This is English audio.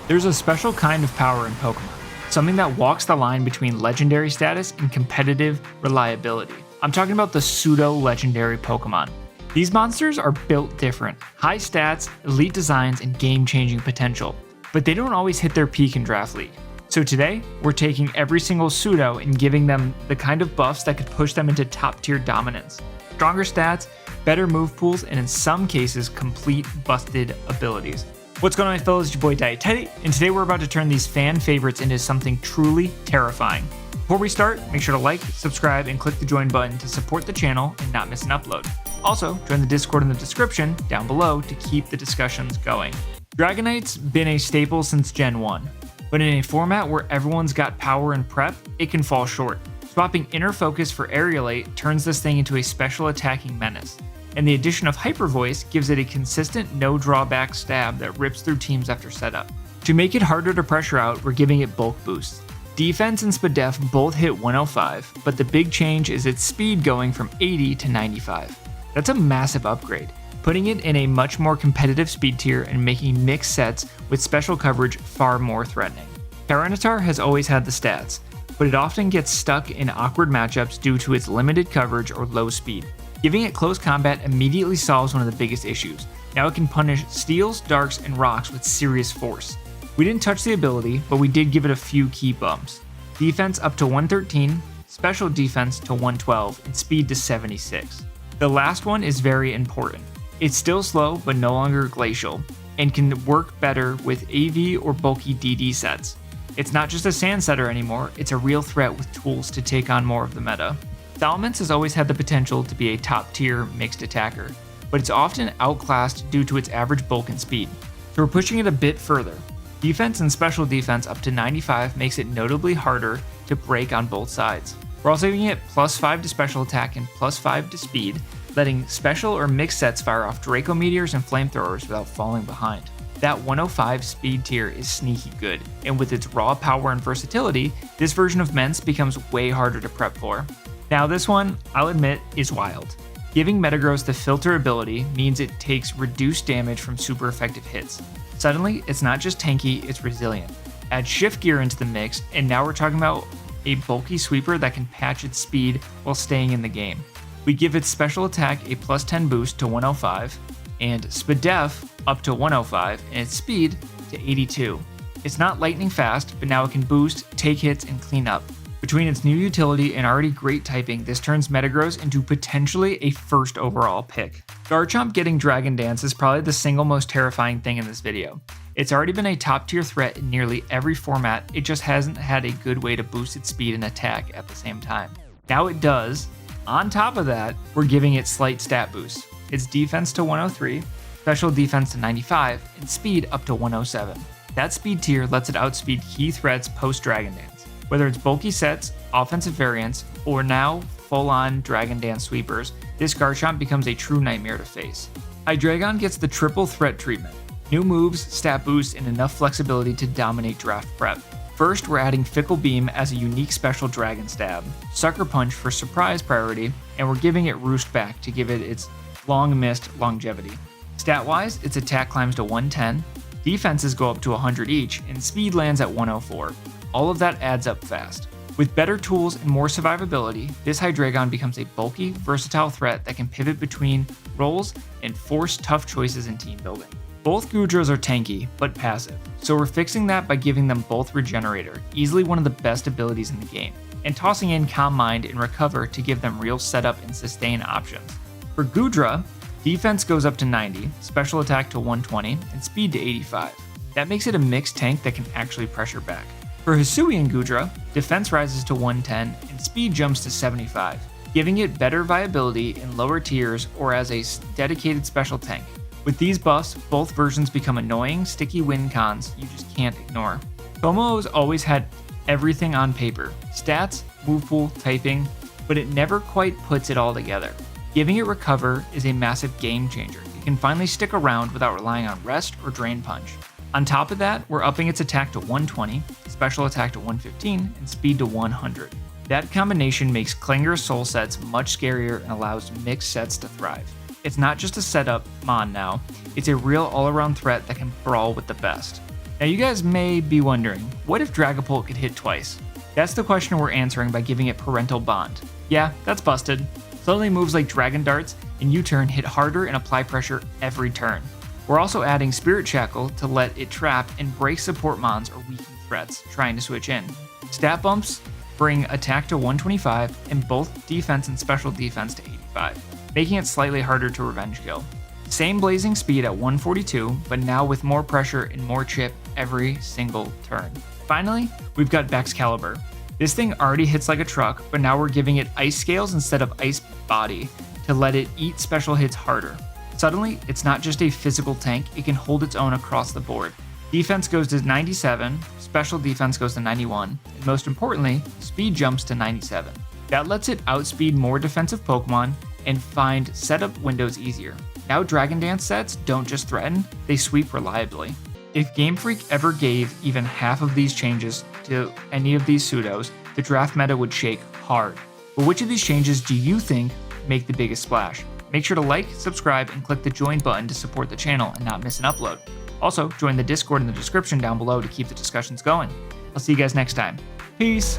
There's a special kind of power in Pokemon, something that walks the line between legendary status and competitive reliability. I'm talking about the Pseudo Legendary Pokémon. These monsters are built different, high stats, elite designs, and game-changing potential, but they don't always hit their peak in Draft League. So today, we're taking every single Pseudo and giving them the kind of buffs that could push them into top-tier dominance. Stronger stats, better move pools, and in some cases, complete busted abilities. What's going on, my fellas? It's your boy DyeItTight, and today we're about to turn these fan favorites into something truly terrifying. Before we start, make sure to like, subscribe, and click the join button to support the channel and not miss an upload. Also, join the Discord in the description down below to keep the discussions going. Dragonite's been a staple since Gen 1, but in a format where everyone's got power and prep, it can fall short. Swapping Inner Focus for Aerialate turns this thing into a special attacking menace, and the addition of Hyper Voice gives it a consistent no drawback stab that rips through teams after setup. To make it harder to pressure out, we're giving it bulk boosts. Defense and Spadef both hit 105, but the big change is its speed going from 80 to 95. That's a massive upgrade, putting it in a much more competitive speed tier and making mixed sets with special coverage far more threatening. Tyranitar has always had the stats, but it often gets stuck in awkward matchups due to its limited coverage or low speed. Giving it close combat immediately solves one of the biggest issues. Now it can punish steals, darks, and rocks with serious force. We didn't touch the ability, but we did give it a few key bumps. Defense up to 113, special defense to 112, and speed to 76. The last one is very important. It's still slow, but no longer glacial, and can work better with AV or bulky DD sets. It's not just a sand setter anymore, it's a real threat with tools to take on more of the meta. Thalants has always had the potential to be a top tier mixed attacker, but it's often outclassed due to its average bulk and speed. So we're pushing it a bit further. Defense and special defense up to 95 makes it notably harder to break on both sides. We're also giving it +5 to special attack and +5 to speed, letting special or mixed sets fire off Draco Meteors and Flamethrowers without falling behind. That 105 speed tier is sneaky good, and with its raw power and versatility, this version of Mence becomes way harder to prep for. Now this one, I'll admit, is wild. Giving Metagross the filter ability means it takes reduced damage from super effective hits. Suddenly, it's not just tanky, it's resilient. Add Shift Gear into the mix, and now we're talking about a bulky sweeper that can patch its speed while staying in the game. We give its special attack a +10 boost to 105, and Spadef up to 105, and its speed to 82. It's not lightning fast, but now it can boost, take hits, and clean up. Between its new utility and already great typing, this turns Metagross into potentially a first overall pick. Garchomp getting Dragon Dance is probably the single most terrifying thing in this video. It's already been a top tier threat in nearly every format, it just hasn't had a good way to boost its speed and attack at the same time. Now it does. On top of that, we're giving it slight stat boosts. Its defense to 103, special defense to 95, and speed up to 107. That speed tier lets it outspeed key threats post Dragon Dance. Whether it's bulky sets, offensive variants, or now full-on Dragon Dance sweepers, this Garchomp becomes a true nightmare to face. Hydragon gets the triple threat treatment. New moves, stat boosts, and enough flexibility to dominate draft prep. First, we're adding Fickle Beam as a unique special Dragon Stab, Sucker Punch for surprise priority, and we're giving it Roost back to give it its long-missed longevity. Stat-wise, its attack climbs to 110, defenses go up to 100 each, and speed lands at 104. All of that adds up fast. With better tools and more survivability, this Hydragon becomes a bulky, versatile threat that can pivot between roles and force tough choices in team building. Both Goodras are tanky, but passive, so we're fixing that by giving them both Regenerator, easily one of the best abilities in the game, and tossing in Calm Mind and Recover to give them real setup and sustain options. For Goodra, defense goes up to 90, special attack to 120, and speed to 85. That makes it a mixed tank that can actually pressure back. For Hisuian Goodra, defense rises to 110 and speed jumps to 75, giving it better viability in lower tiers or as a dedicated special tank. With these buffs, both versions become annoying, sticky win cons you just can't ignore. Como has always had everything on paper, stats, move pool, typing, but it never quite puts it all together. Giving it Recover is a massive game changer. It can finally stick around without relying on Rest or Drain Punch. On top of that, we're upping its attack to 120, special attack to 115, and speed to 100. That combination makes Klinger Soul sets much scarier and allows mixed sets to thrive. It's not just a setup mon now, it's a real all-around threat that can brawl with the best. Now you guys may be wondering, what if Dragapult could hit twice? That's the question we're answering by giving it Parental Bond. Yeah, that's busted. Suddenly moves like Dragon Darts and U-Turn hit harder and apply pressure every turn. We're also adding Spirit Shackle to let it trap and break support mons or weaken threats trying to switch in. Stat bumps bring attack to 125 and both defense and special defense to 85, making it slightly harder to revenge kill. Same blazing speed at 142, but now with more pressure and more chip every single turn. Finally, we've got Vexaliber. This thing already hits like a truck, but now we're giving it ice scales instead of ice body to let it eat special hits harder. Suddenly, it's not just a physical tank, it can hold its own across the board. Defense goes to 97, special defense goes to 91, and most importantly, speed jumps to 97. That lets it outspeed more defensive Pokemon and find setup windows easier. Now Dragon Dance sets don't just threaten, they sweep reliably. If Game Freak ever gave even half of these changes to any of these pseudos, the draft meta would shake hard. But which of these changes do you think make the biggest splash? Make sure to like, subscribe, and click the join button to support the channel and not miss an upload. Also, join the Discord in the description down below to keep the discussions going. I'll see you guys next time. Peace!